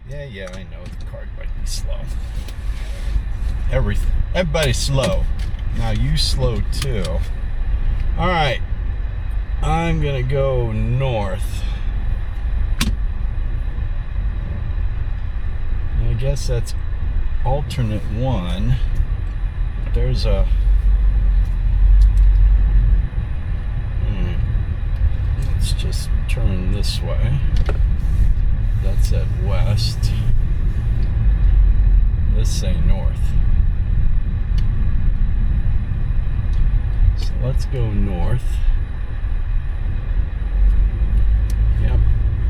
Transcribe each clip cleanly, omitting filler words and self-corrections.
Yeah, I know the car might be slow. Everybody's slow. Now you slow too. All right, I'm gonna go north. And I guess that's alternate one. There's a let's just turn this way. That's at west. This say north. So let's go north. Yep,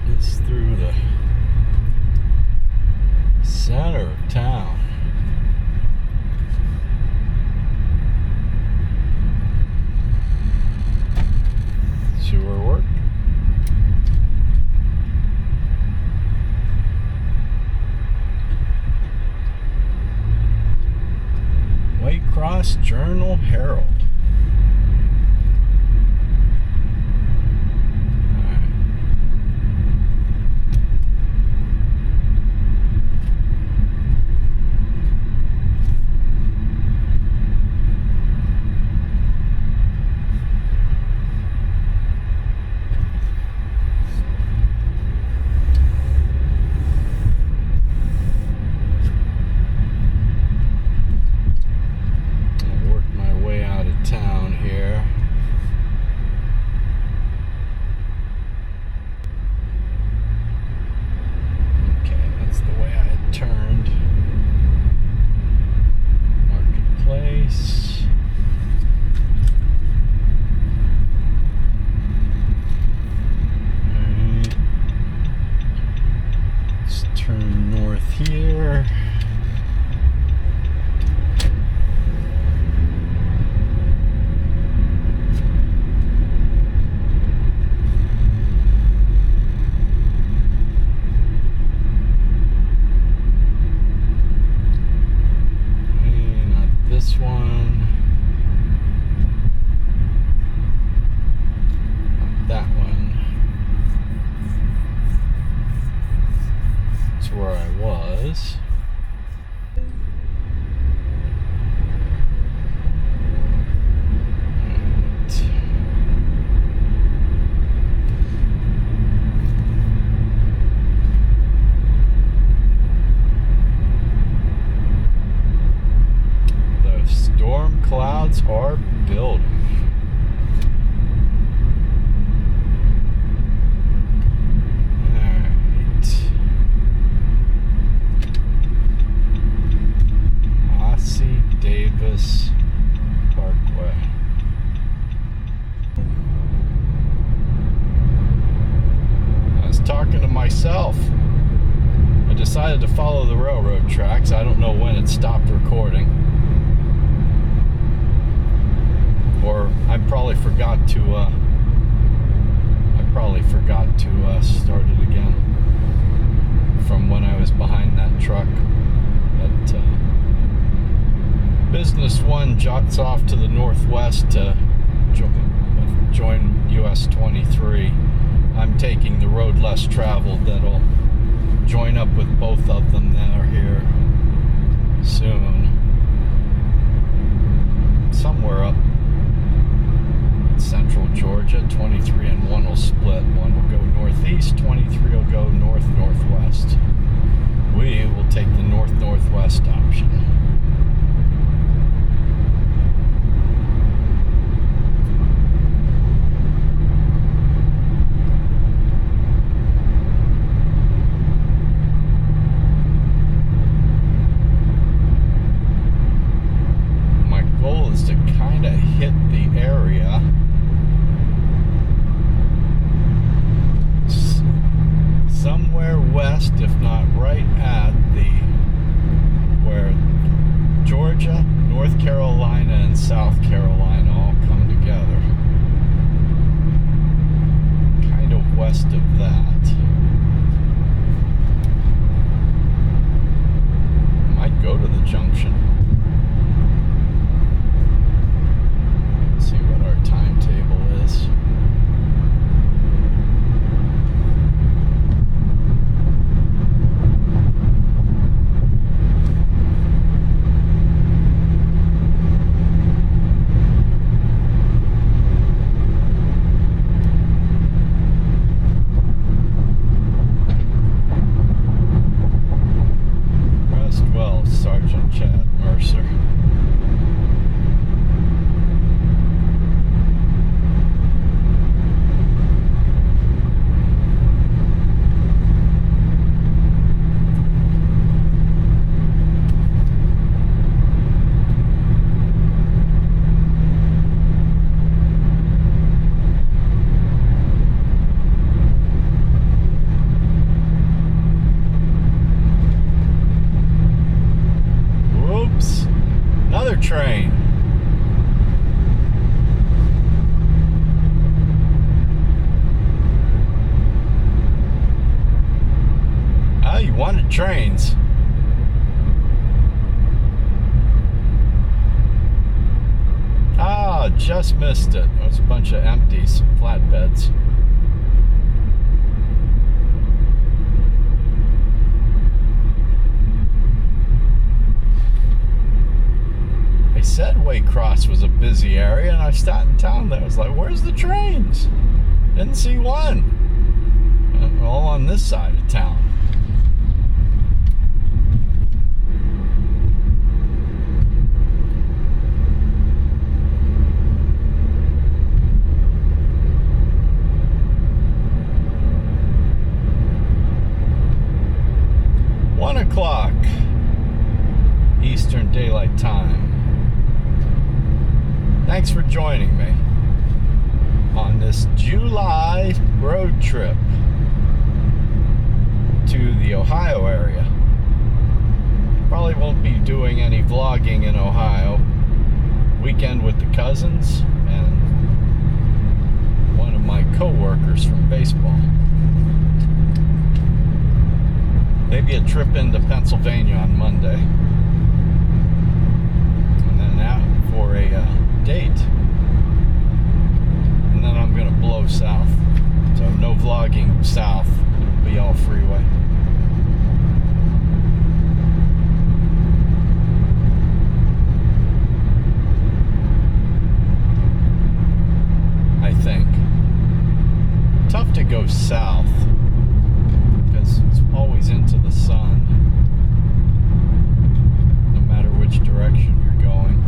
it's through the center of town. Sewer work. Waycross Journal Herald. Here. Not this one. Not that one. That's where I was. The storm clouds are building. Davis Parkway. I was talking to myself. I decided to follow the railroad tracks. I don't know when it stopped recording. Or I probably forgot to start it again from when I was behind that truck. But Business 1 jots off to the northwest to join US 23. I'm taking the road less traveled that'll join up with both of them that are here soon. Somewhere up in central Georgia, 23 and 1 will split. One will go northeast, 23 will go north-northwest. We will take the north-northwest option. Hit the area somewhere west, if not right at where Georgia, North Carolina, and South Carolina all come together. Kind of west of that. Might go to the junction. Timetable is. Oh, you wanted trains. Ah, just missed it. It was a bunch of empties, flatbeds. They said Waycross was a busy area, and I stopped in town there. I was like, where's the trains? Didn't see one. All on this side of town. O'clock Eastern Daylight Time. Thanks for joining me on this July road trip to the Ohio area. Probably won't be doing any vlogging in Ohio. Weekend with the cousins and one of my co-workers from baseball. Maybe a trip into Pennsylvania on Monday. And then out for a date. And then I'm going to blow south. So no vlogging south. It'll be all freeway. I think. Tough to go south. Because it's always into the sun, no matter which direction you're going.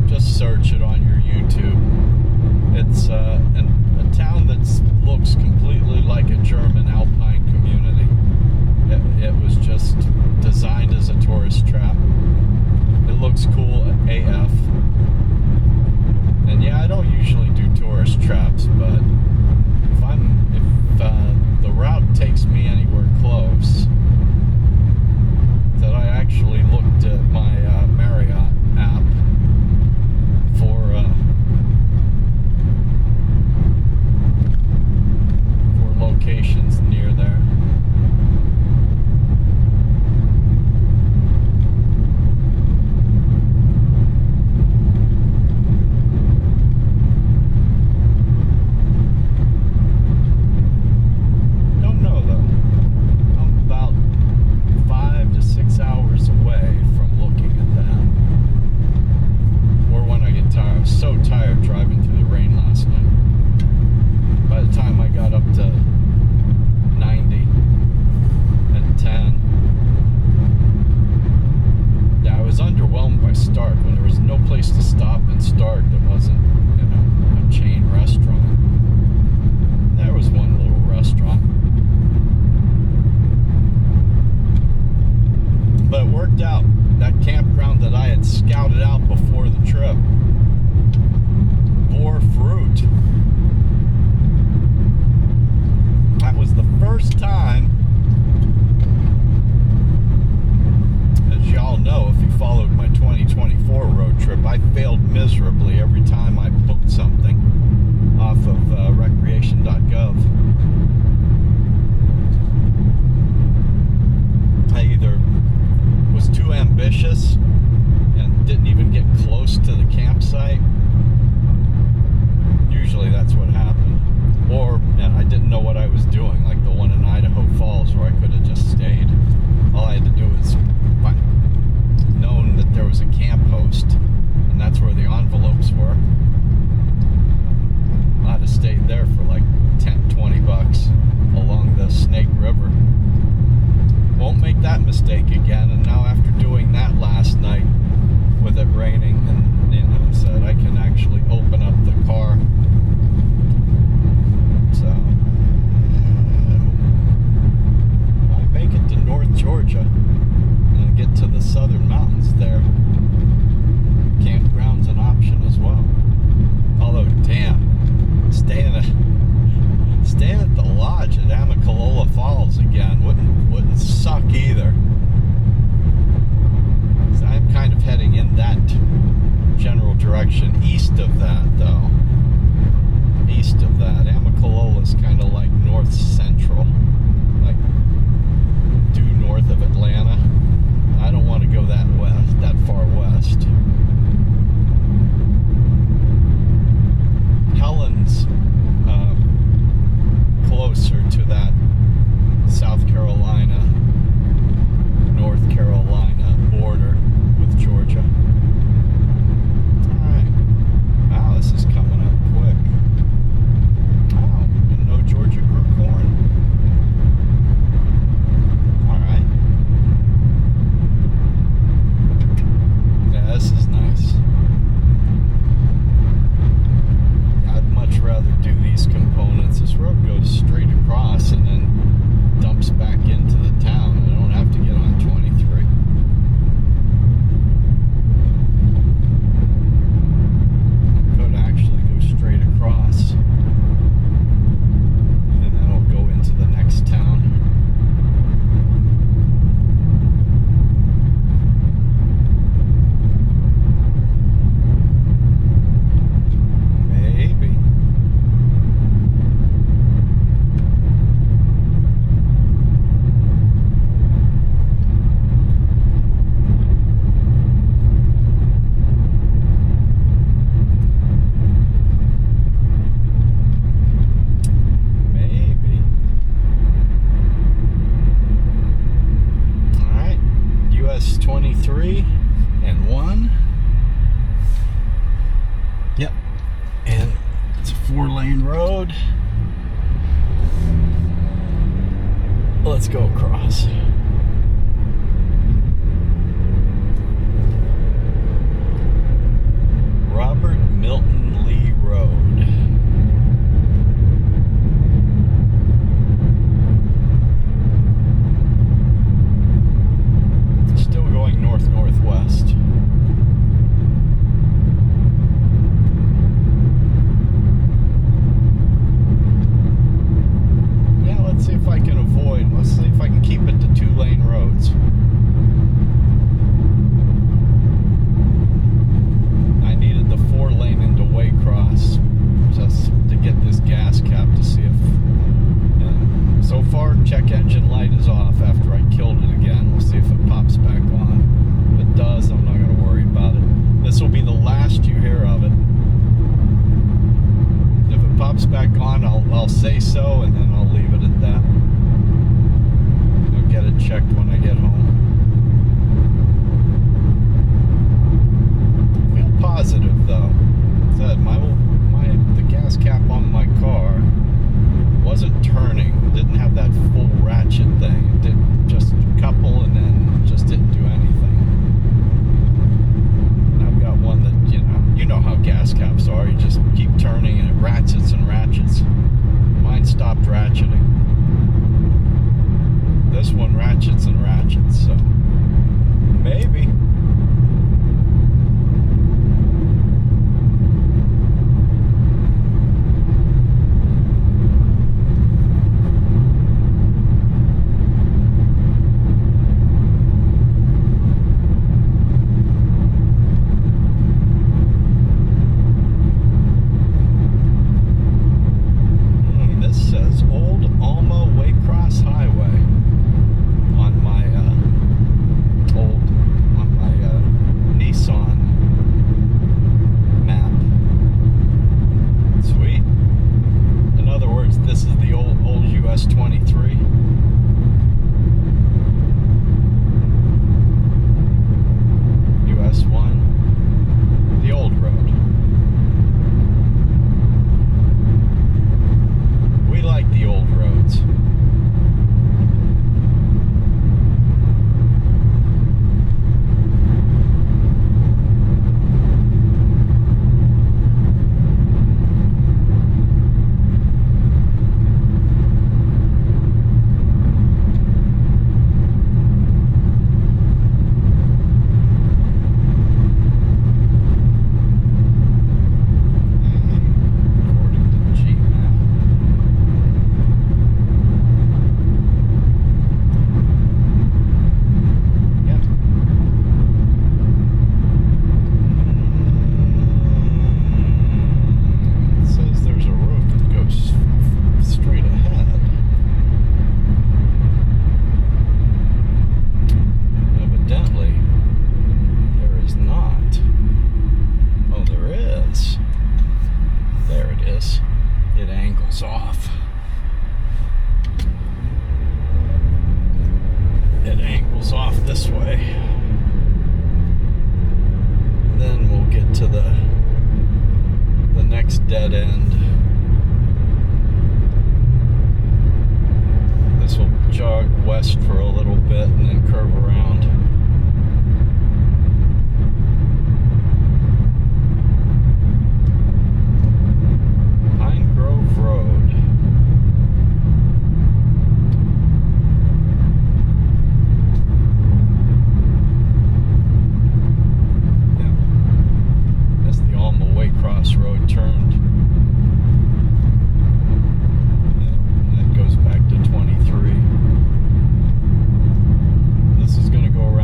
Just search it on your YouTube. It's a town that looks completely like a German alpine community. It was just designed as a tourist trap. It looks cool AF. And yeah, I don't usually do tourist traps, but if Staying at the lodge at Amicalola Falls again wouldn't suck either. So I'm kind of heading in that general direction. East of that, though. East of that. Amicalola is kind of like north central. Like due north of Atlanta. I don't want to go that far west. Helen's closer to that South Carolina, North Carolina border with Georgia. Alright. Wow, this is coming up quick. Wow, didn't know Georgia grew corn. Alright. Yeah, this is nice. I'd much rather do these components. This road goes straight across and then dumps back into the town. I don't have to get on 23. I could actually go straight across and then I'll go into the next town. And 1. Yep. And it's a 4-lane road. Let's go across. Robert Milton Lee Road. North-northwest. Yeah, let's see if I can avoid. Let's see if I can keep it to 2-lane roads. I needed the 4-lane into Waycross just to get this gas cap to see if. And so far, check engine light is off after I killed it again. We'll see if it pops back on. If it does, I'm not going to worry about it. This will be the last you hear of it. If it pops back on, I'll say so, and then I'll leave it at that. I'll get it checked when I get home. I feel positive, though. The gas cap on my car wasn't turning. It didn't have that full ratchet thing. It did just a couple and then just didn't do anything. And I've got one that, you know how gas caps are. You just keep turning and it ratchets and ratchets. Mine stopped ratcheting. This one ratchets and ratchets, so maybe. bit and then curve around. Pine Grove Road. Yeah. That's the Alma Waycross Road turned. Yeah, that goes back to 23. This is going to go around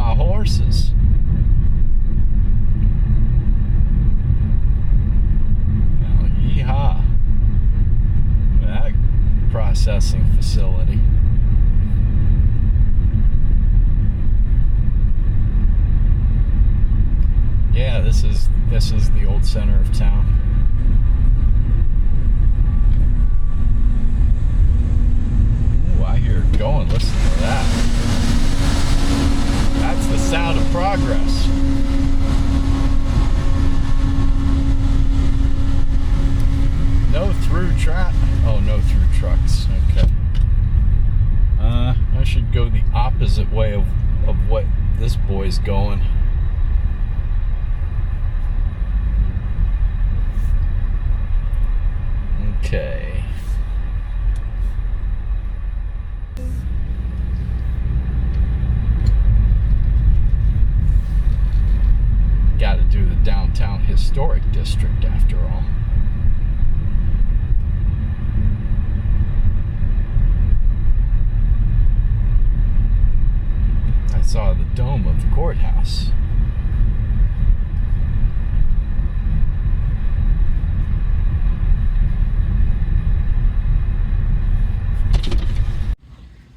my horses. Well, yeehaw. That processing facility. Yeah, this is the old center of town. Ooh, I hear it going. Listen to that. That's the sound of progress. No through no through trucks. Okay. I should go the opposite way of what this boy's going. Okay. Got to do the downtown historic district after all. I saw the dome of the courthouse.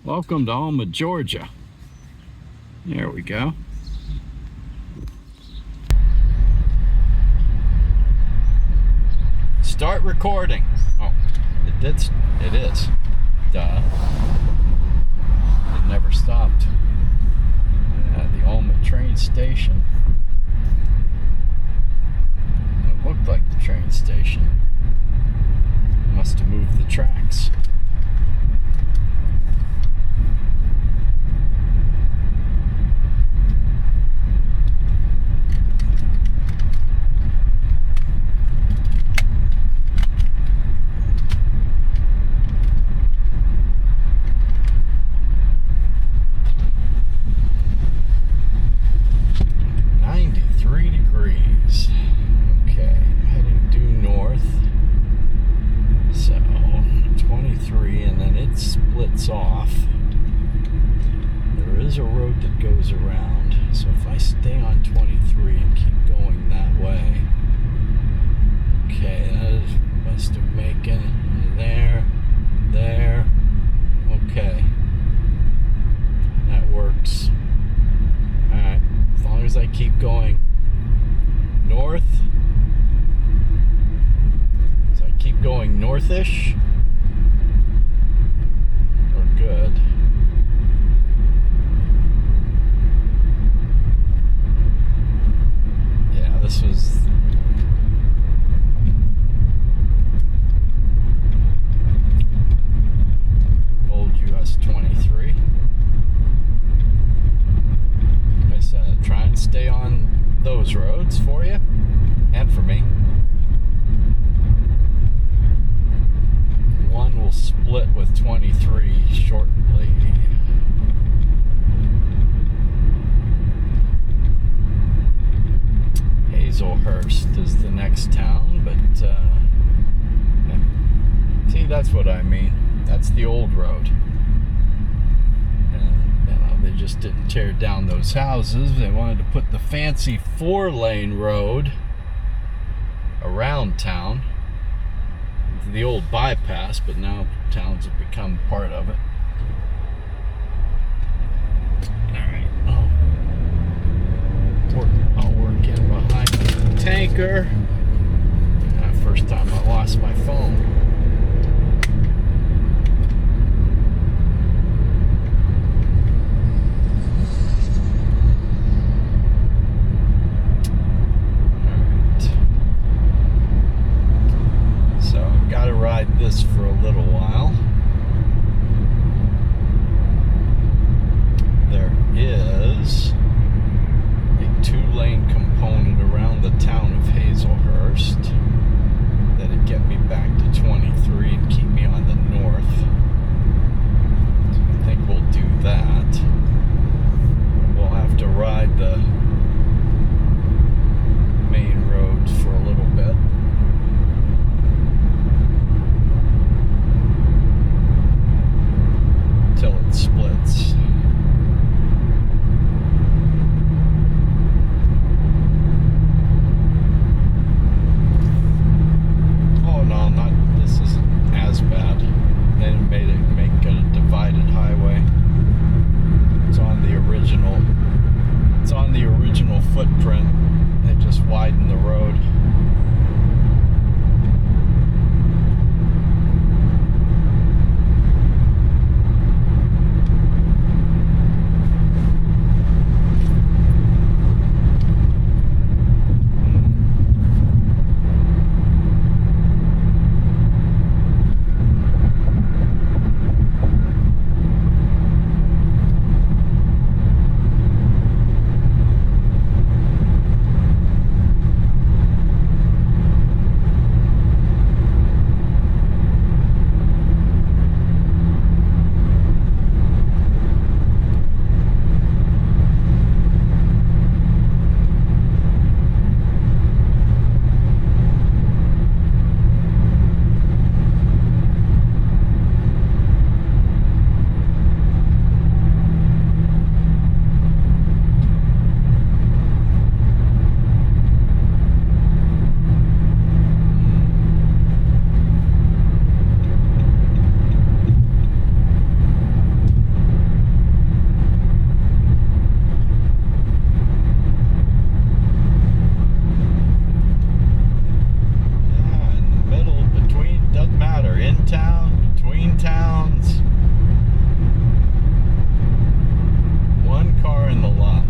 Welcome to Alma, Georgia. There we go. Start recording. Oh, it is. Duh. It never stopped. Yeah, the Alma train station. It looked like the train station. Must have moved the tracks. Off. There is a road that goes around, so if I stay on 23 and keep going that way, okay, that is must have making there, okay, that works. Alright, as long as I keep going north, so I keep going northish. Good. Yeah, this was old US 23. Like I said, try and stay on those roads for you and for me. One will split with 23 shortly. Hazelhurst is the next town, but see, that's what I mean. That's the old road. And they just didn't tear down those houses. They wanted to put the fancy 4-lane road around town. The old bypass, but now towns have become part of it. Alright, I'll work in behind the tanker. First time I lost my phone. Ride this for a little while. There is a 2-lane component around the town of Hazelhurst that'd get me back to 23 and keep me on the north. So I think we'll do that. We'll have to ride the main road for a little bit. Till it splits. town, between towns. One car in the lot.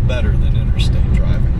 Better than interstate driving.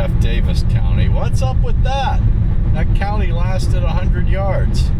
Jeff Davis County. What's up with that? That county lasted 100 yards.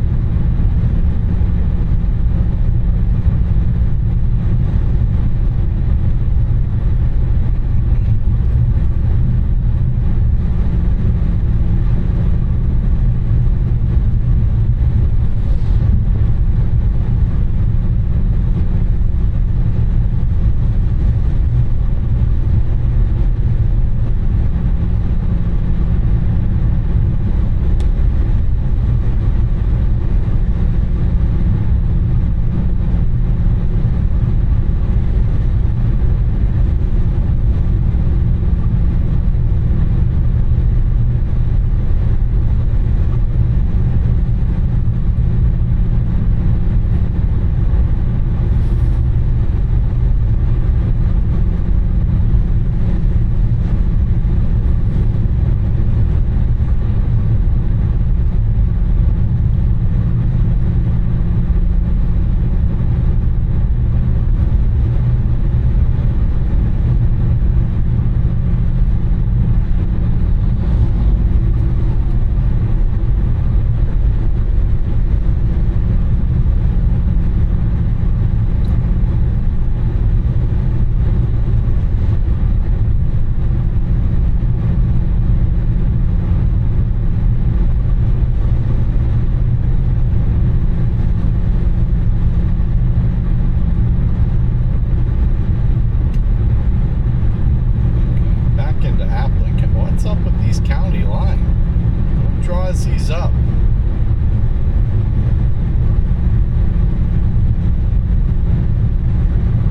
Up.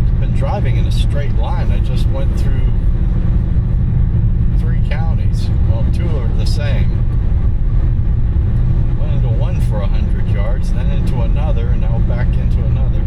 I've been driving in a straight line. I just went through 3 counties. Well, 2 are the same. Went into one for 100 yards, then into another, and now back into another.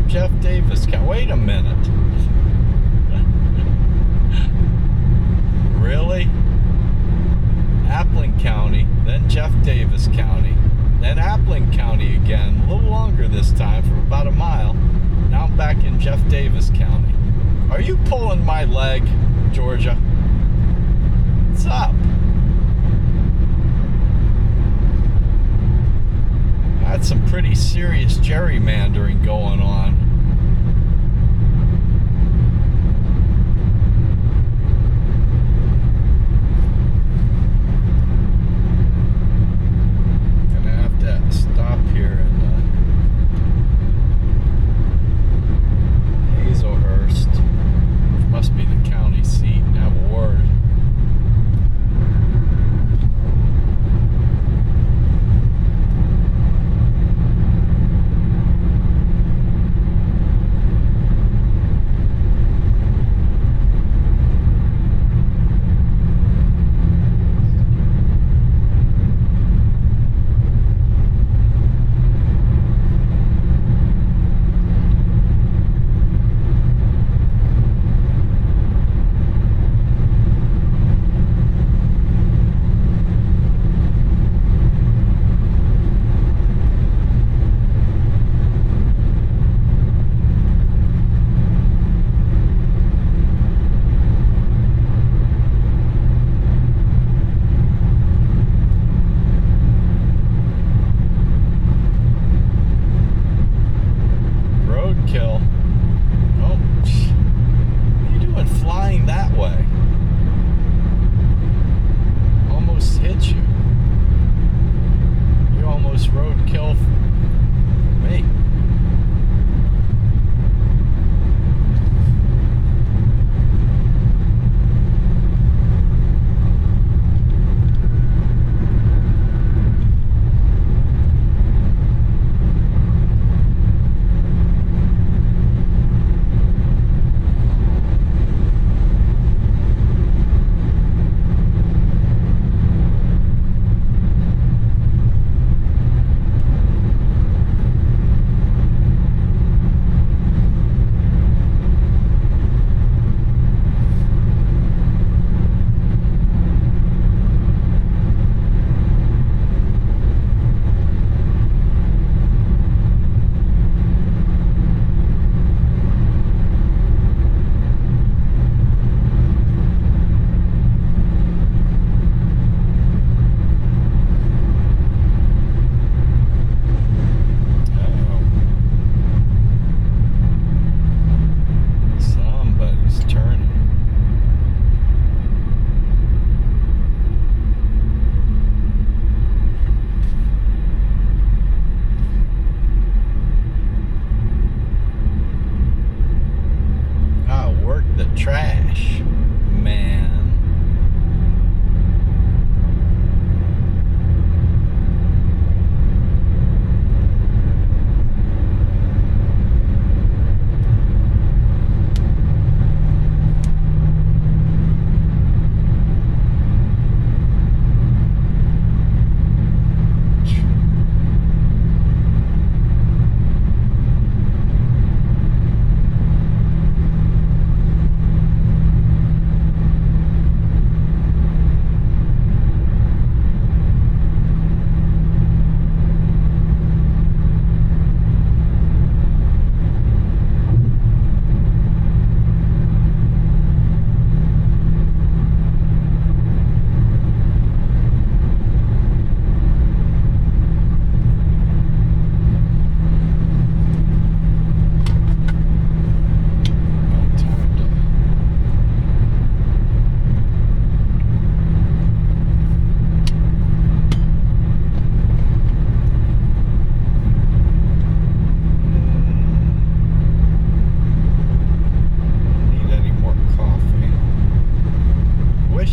Jeff Davis County. Wait a minute. Really? Appling County, then Jeff Davis County, then Appling County again, a little longer this time, for about a mile. Now I'm back in Jeff Davis County. Are you pulling my leg, Georgia? What's up? That's some pretty serious gerrymandering going on. Gonna have to stop here in Hazelhurst, which must be the county seat, and have a word.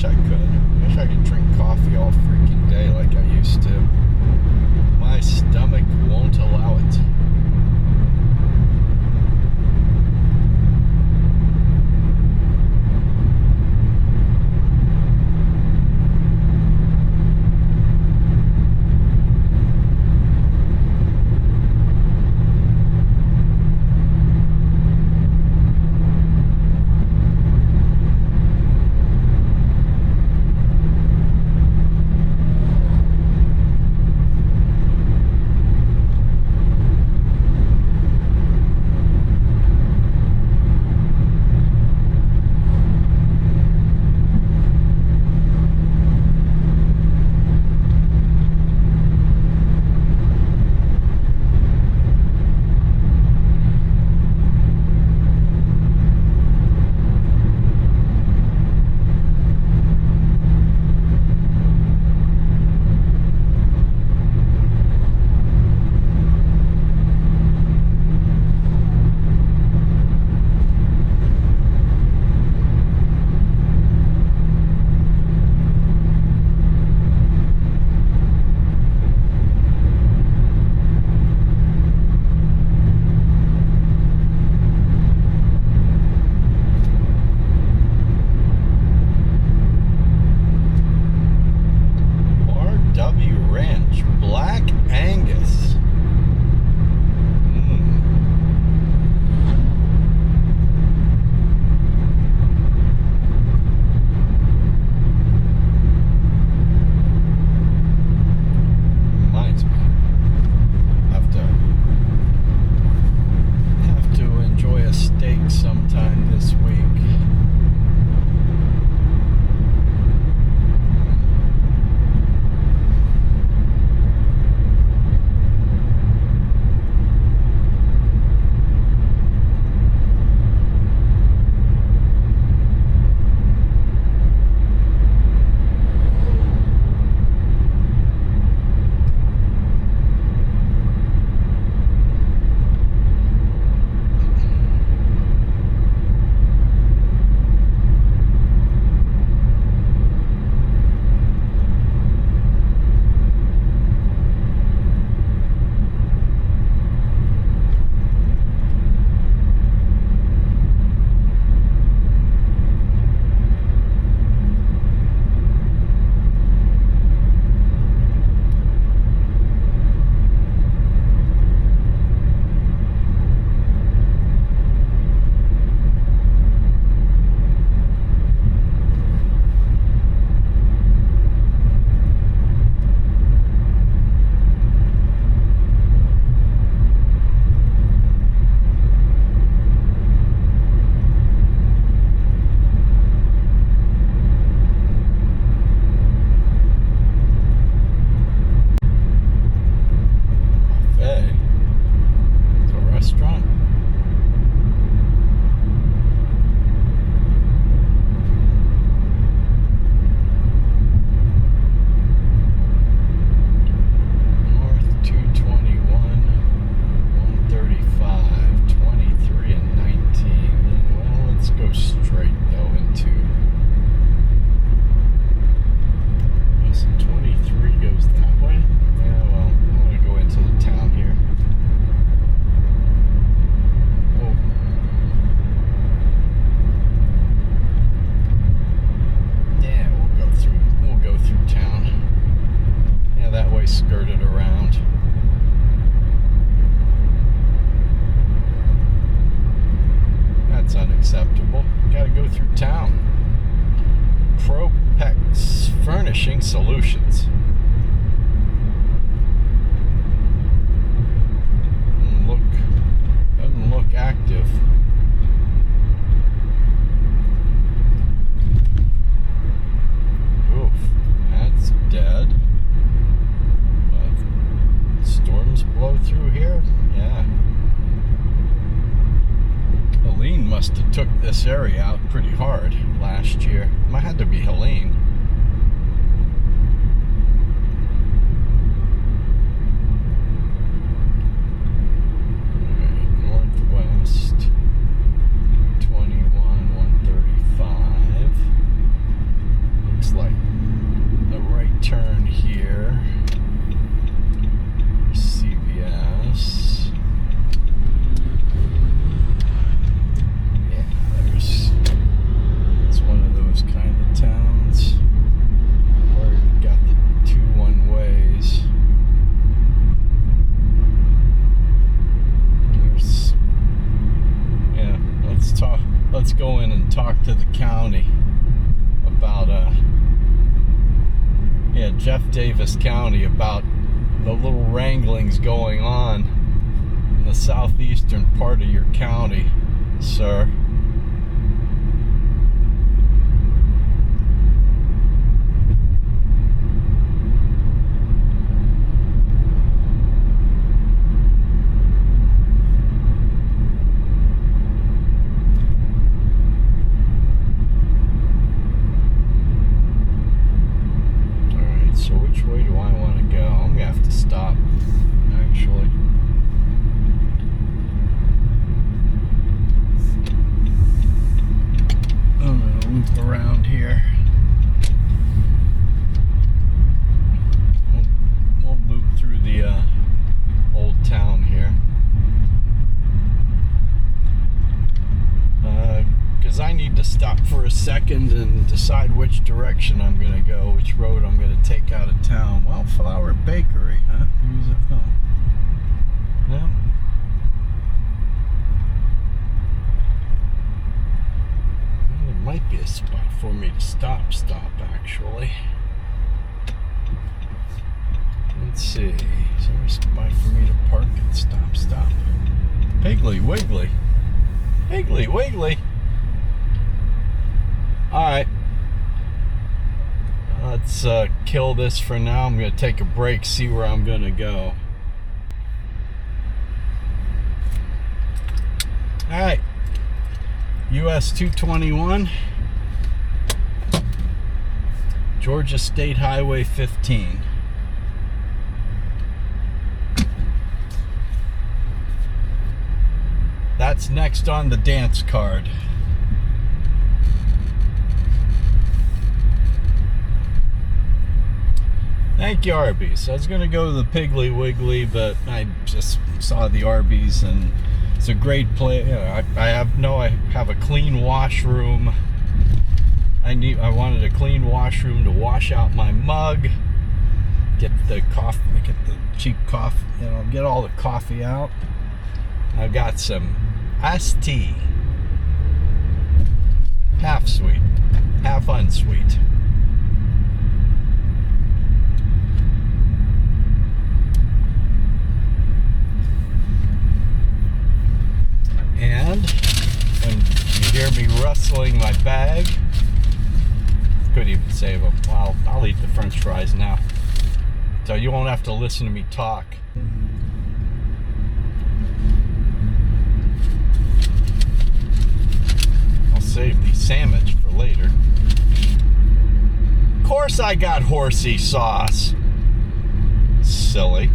wish I could. Wish I could drink coffee all freaking day like I used to. My stomach won't allow it. Solutions. Doesn't look active. Oof, that's dead. Storms blow through here? Yeah. Helene must have took this area out pretty hard last year. Might have to be Helene. Jeff Davis County about the little wranglings going on in the southeastern part of your county, sir. So which way do I want to go? I'm gonna have to stop, actually. I'm gonna loop around here. We'll loop through the old town here. Because I need to stop for a second and decide which direction I'm going to go, which road I'm going to take out of town. Wildflower Bakery, huh? Use it. Oh. Yeah. Well, there might be a spot for me to stop, actually. Let's see. Is there a spot for me to park and stop? Piggly Wiggly. Piggly Wiggly. Alright, let's kill this for now. I'm going to take a break, see where I'm going to go. Alright, US 221, Georgia State Highway 15. That's next on the dance card. Thank you, Arby's. I was going to go to the Piggly Wiggly, but I just saw the Arby's, and it's a great place. You know, I have a clean washroom. I wanted a clean washroom to wash out my mug, get the coffee, get the cheap coffee, you know, get all the coffee out. I've got some iced tea, half sweet, half unsweet. And when you hear me rustling my bag, could even save them. Well, I'll eat the French fries now, so you won't have to listen to me talk. I'll save the sandwich for later. Of course I got horsey sauce. Silly.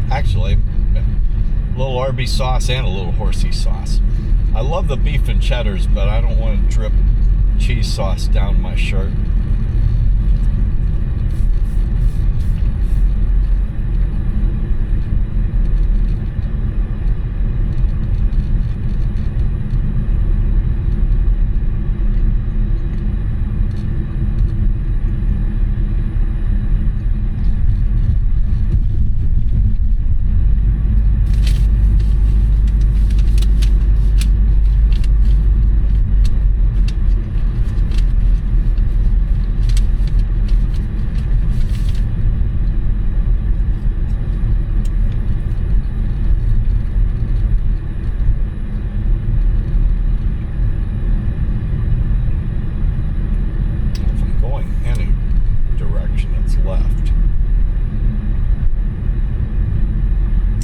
Actually, a little Arby's sauce and a little horsey sauce. I love the beef and cheddars, but I don't want to drip cheese sauce down my shirt.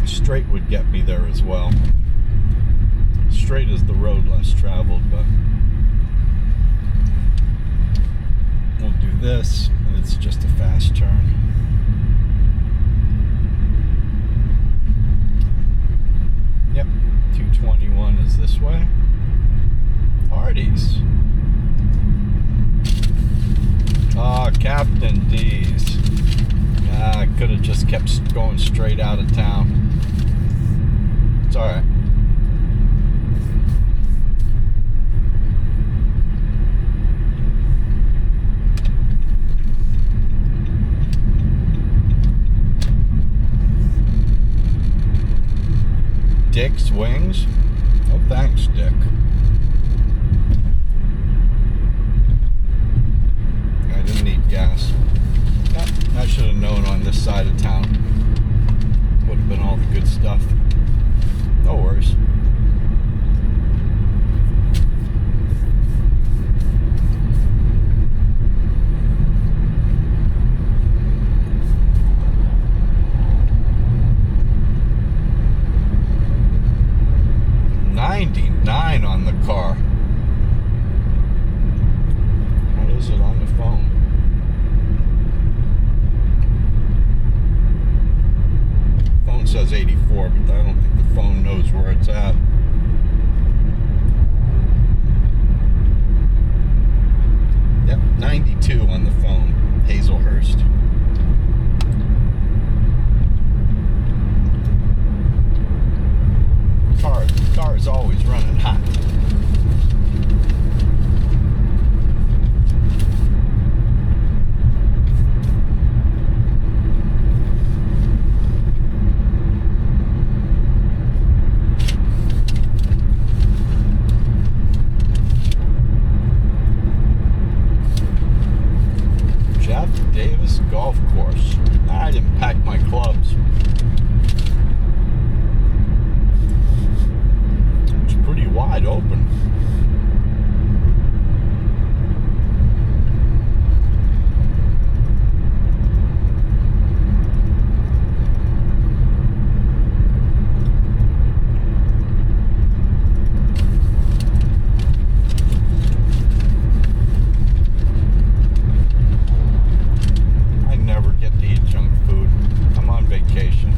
Straight would get me there as well. Straight is the road less traveled, but we'll do this, and it's just a fast turn. Yep, 221 is this way. Hardee's. Ah, Captain D's. I could have just kept going straight out of town. It's alright. Dick's Wings? Oh, thanks, Dick. I didn't need gas. this side of town. Would have been all the good stuff. No worries. $99 on the car. What is it on the phone? Phone says 84, but I don't think the phone knows where it's at. Yep, 92 on the phone. Hazelhurst. Car is always running hot. Jeff Davis Golf Course. I didn't pack my clubs. Pretty wide open. I never get to eat junk food. I'm on vacation.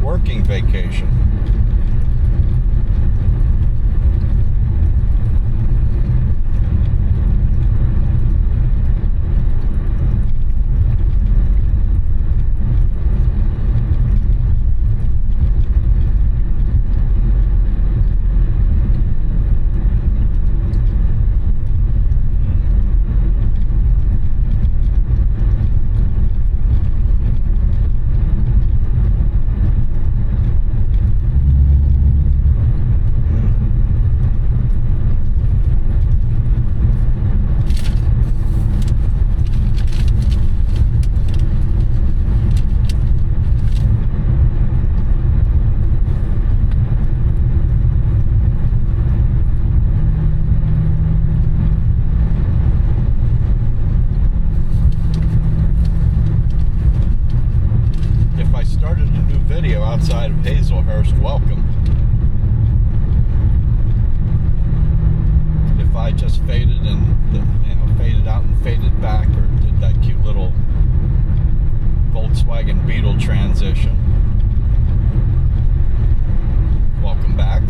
Working vacation. Video outside of Hazelhurst, welcome. If I just faded and faded out and faded back, or did that cute little Volkswagen Beetle transition, welcome back.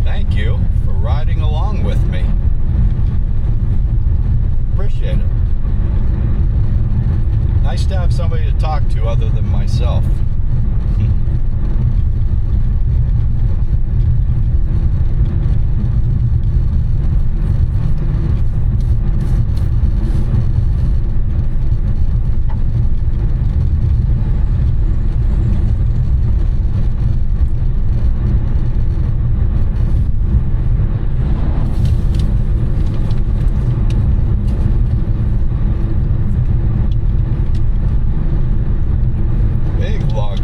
Thank you for riding along with me. Appreciate it. Nice to have somebody to talk to other than myself. Big log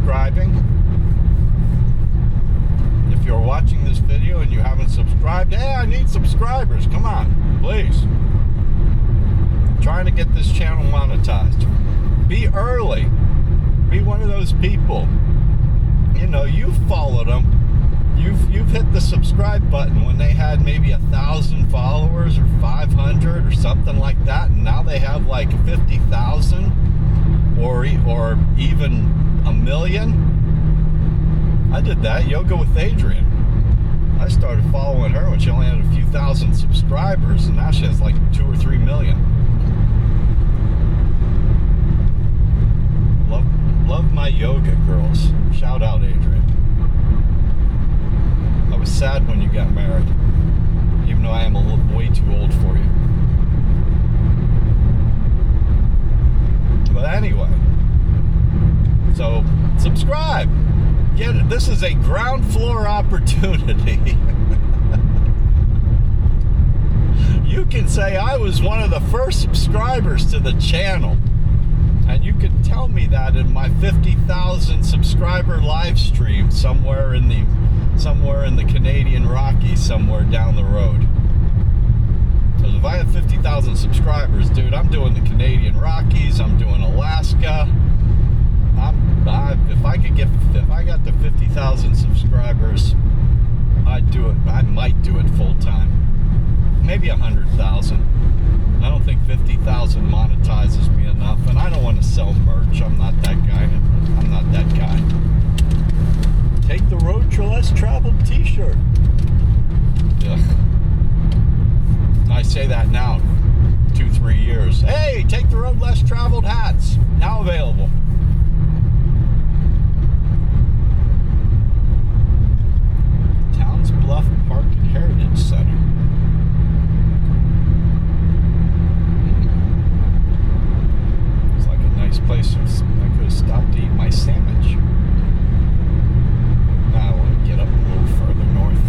subscribing. If you're watching this video and you haven't subscribed, hey, I need subscribers. Come on, please. I'm trying to get this channel monetized. Be early. Be one of those people. You know, you've followed them. You've hit the subscribe button when they had maybe 1,000 followers or 500 or something like that, and now they have like 50,000 or even 1,000,000. I did that. Yoga with Adrian. I started following her when she only had a few thousand subscribers, and now she has like 2 or 3 million. Love my yoga girls. Shout out, Adrian. I was sad when you got married, even though I am way too old for you. But anyway, so subscribe. Get it. This is a ground floor opportunity. You can say I was one of the first subscribers to the channel. And you can tell me that in my 50,000 subscriber live stream somewhere in the Canadian Rockies, somewhere down the road. Because if I have 50,000 subscribers, dude, I'm doing the Canadian Rockies. I'm doing Alaska. If I got to 50,000 subscribers, I'd do it. I might do it full time. Maybe 100,000. I don't think 50,000 monetizes me enough, and I don't want to sell merch. I'm not that guy. I'm not that guy. Take the road to less traveled t-shirt. Ugh. I say that now, 2-3 years. Hey, take the road less traveled hats. Now available. Towns Bluff Park and Heritage Center. Place I could have stopped to eat my sandwich. Now I want to get up a little further north.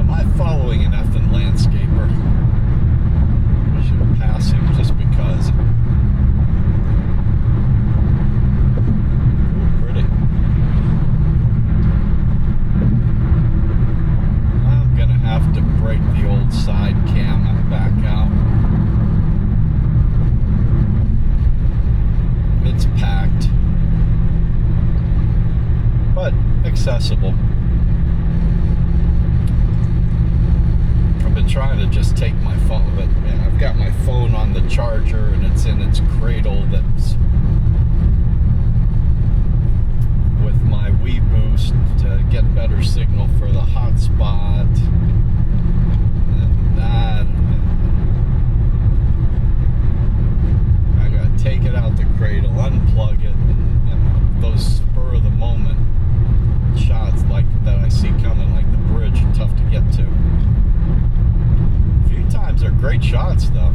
Am I following an effing landscaper? I should pass him just because. Ooh, pretty. Have to break the old side cam and back out. It's packed, but accessible. I've been trying to just take my phone, but man, I've got my phone on the charger and it's in its cradle that's with my Wii Boost to get better signal for the hotspot. I gotta take it out the cradle, unplug it, and those spur of the moment shots like that I see coming, like the bridge, are tough to get to. A few times they're great shots though.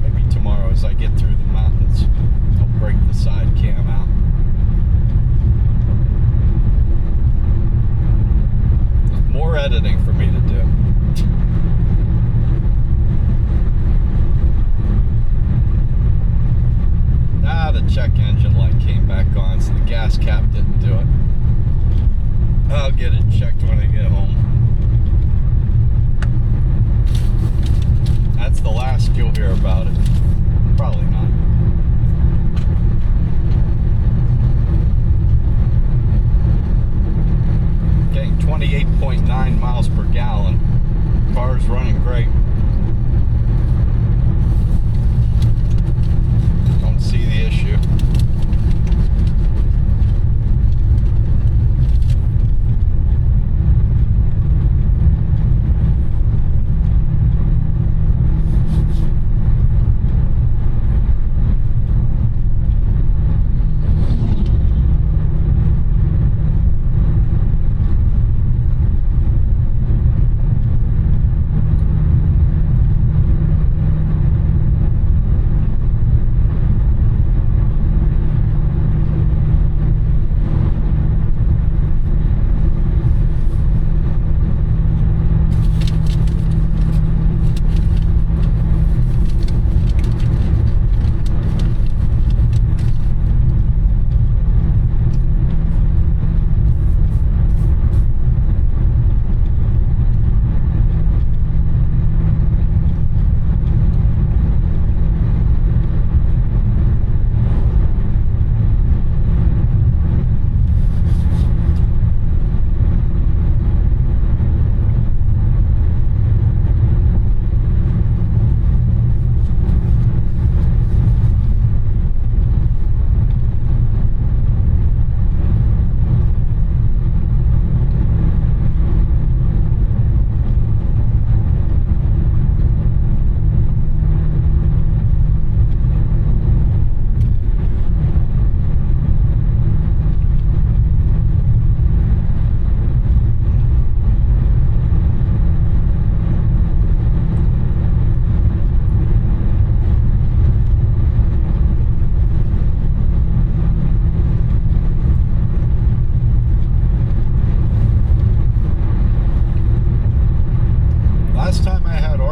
Maybe tomorrow as I get through the mountains, I'll break the side cam out. There's more editing for me to do. The check engine light came back on, so the gas cap didn't do it. I'll get it checked when I get home. That's the last you'll hear about it. Probably not. Getting 28.9 miles per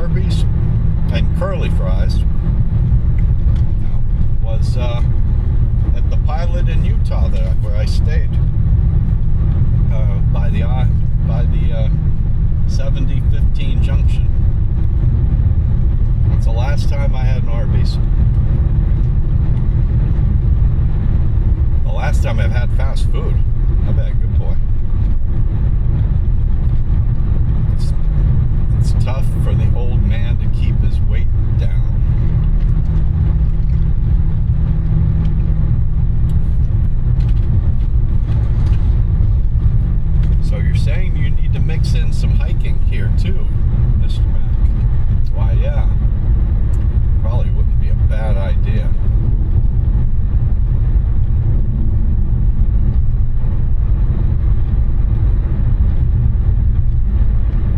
Arby's and curly fries was at the Pilot in Utah where I stayed by the 70-15 junction. That's the last time I had an Arby's. The last time I've had fast food. I bet, good boy. It's tough for the old man to keep his weight down. So you're saying you need to mix in some hiking here too, Mr. Mac? Why, yeah. Probably wouldn't be a bad idea.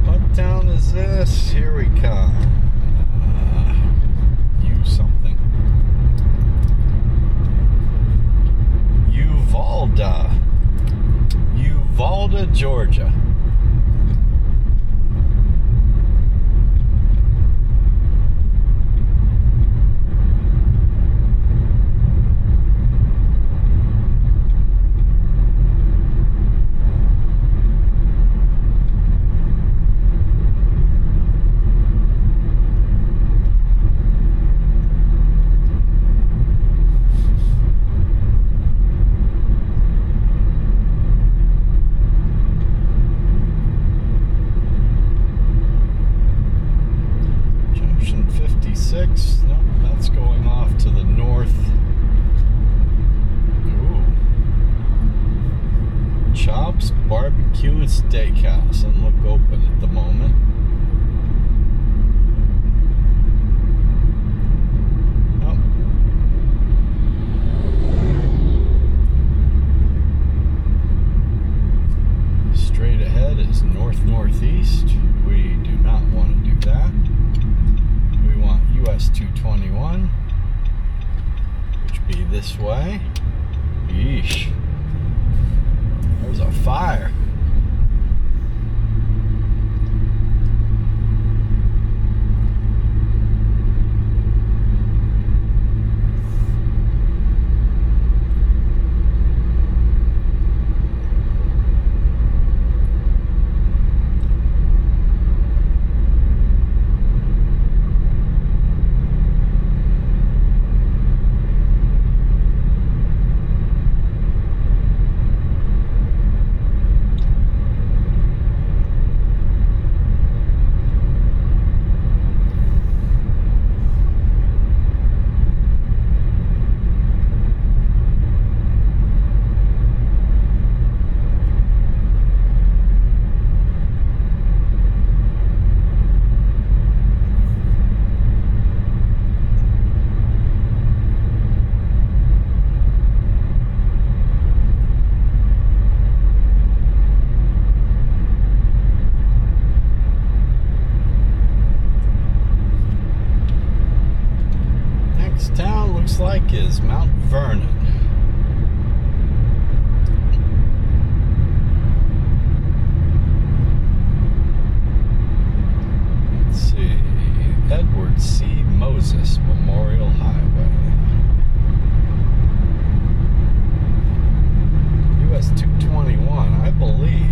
What town is this? Here we come. Something. Uvalde, Georgia. Nope, that's going off to the north. Ooh. Chops Barbecue and Steakhouse, and look open at the moment. Oh. Straight ahead is north-northeast. We do not want to do that. We want US 221, which be this way. Yeesh. There's a fire. Like is Mount Vernon. Let's see, Edward C. Moses Memorial Highway. US 221, I believe.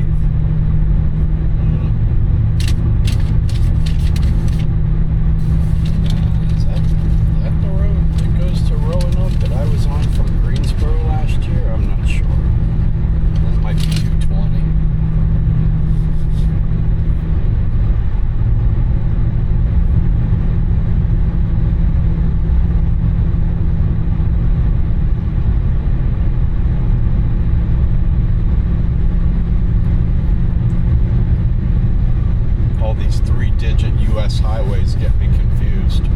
That I was on from Greensboro last year? I'm not sure. That might be 220. All these 3-digit US highways get me confused.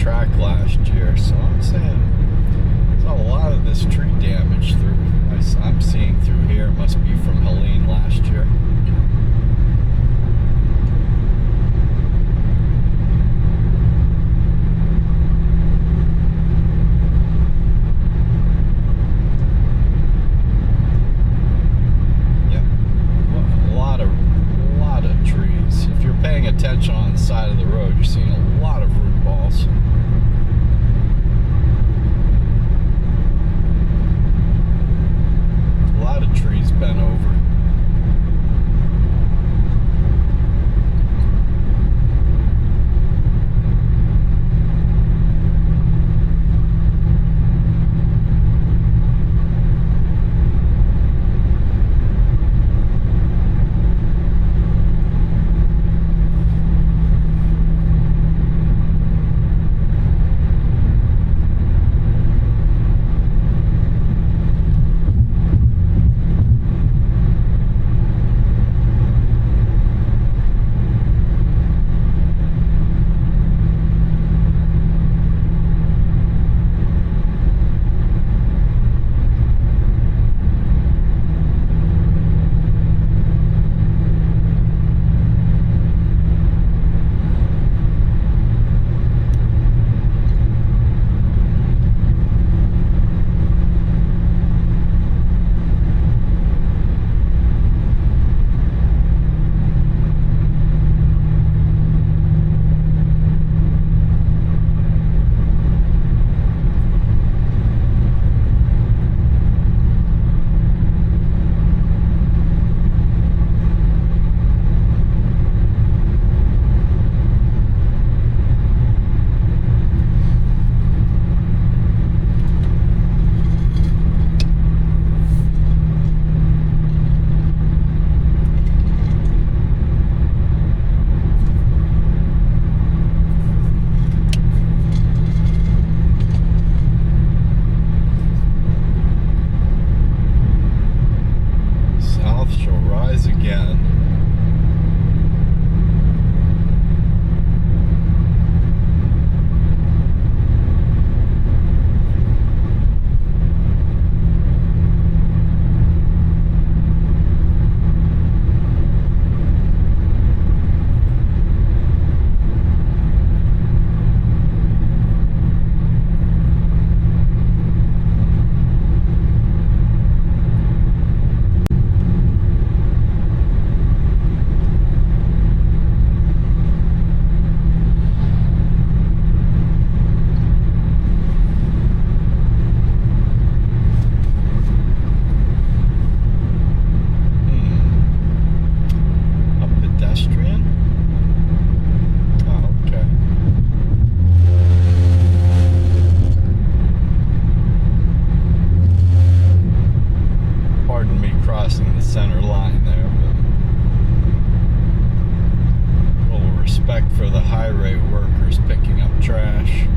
track last year, so I'm saying there's a lot of this tree damage I'm seeing through here. Must be from Helene last year. Attention on the side of the road, you're seeing a lot of root balls. A lot of trees bent over. For the highway workers picking up trash.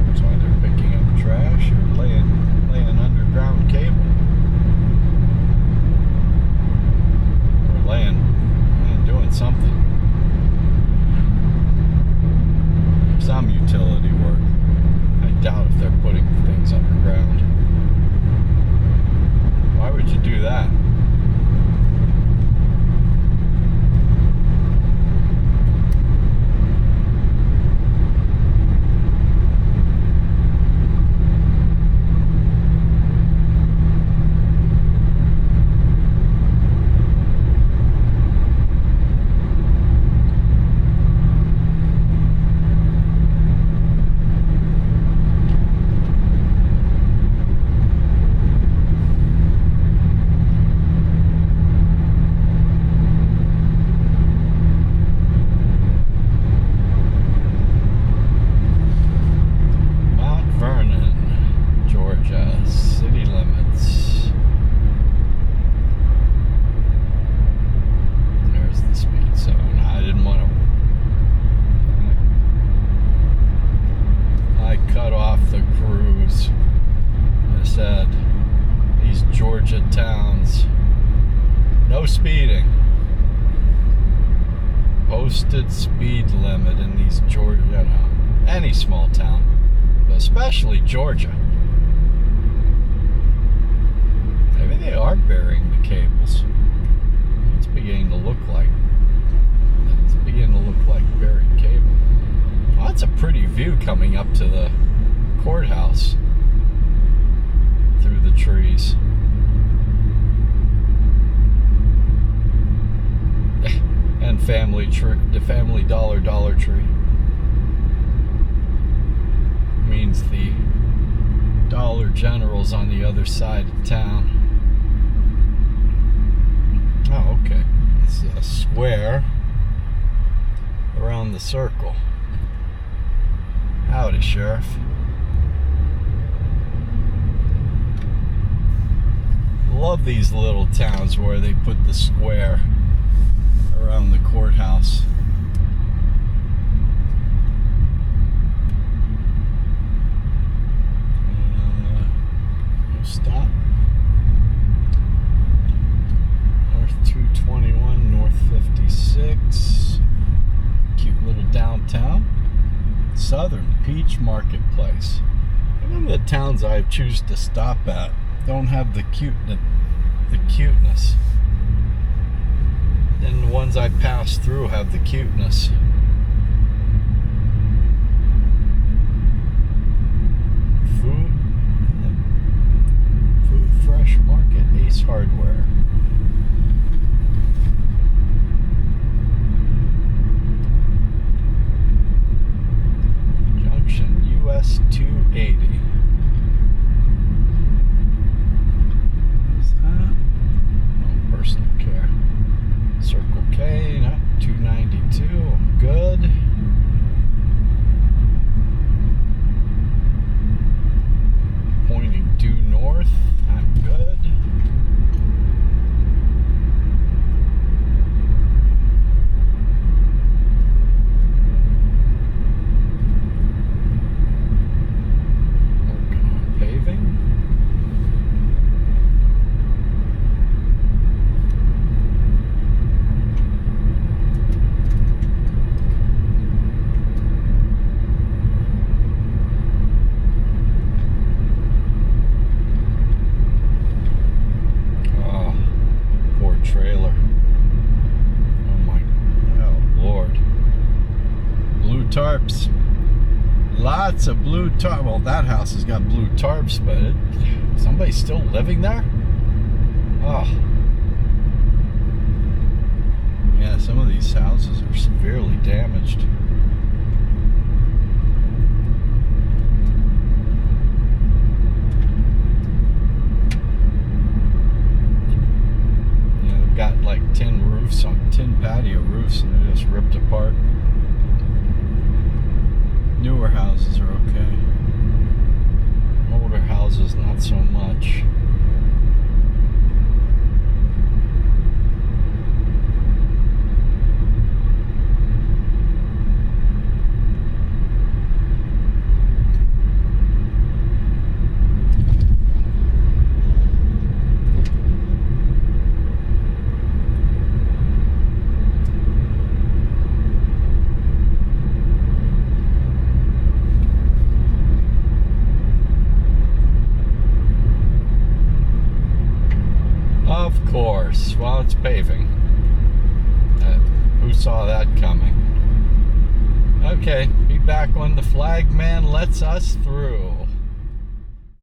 That's why they're picking up trash or laying underground cable. Laying, doing speeding. Posted speed limit in these Georgia, you know, any small town, but especially Georgia. Maybe they are burying the cables. It's beginning to look like. It's beginning to look like buried cable. Well, that's a pretty view coming up to the courthouse through the trees. And the Family Dollar Tree. Means the Dollar General's on the other side of town. Oh, okay. This is a square around the circle. Howdy, Sheriff. Love these little towns where they put the square around the courthouse. Stop. North 221, North 56. Cute little downtown. Southern Peach Marketplace. None of the towns I choose to stop at don't have the cuteness. Then the ones I pass through have the cuteness. Food Fresh Market, Ace Hardware. Junction US 280. What's that? Oh, personal care. Circle K, not 292. I'm good. Pointing due north. I'm good. Working on paving. Trailer. Oh Lord. Blue tarps. Lots of blue tarps. Well, that house has got blue tarps, but somebody's still living there? Oh. Yeah, some of these houses are severely damaged. Got like tin patio roofs, and they're just ripped apart. Newer houses are okay. Older houses, not so much. Of course. Well, it's paving. Who saw that coming? Okay, be back when the flag man lets us through.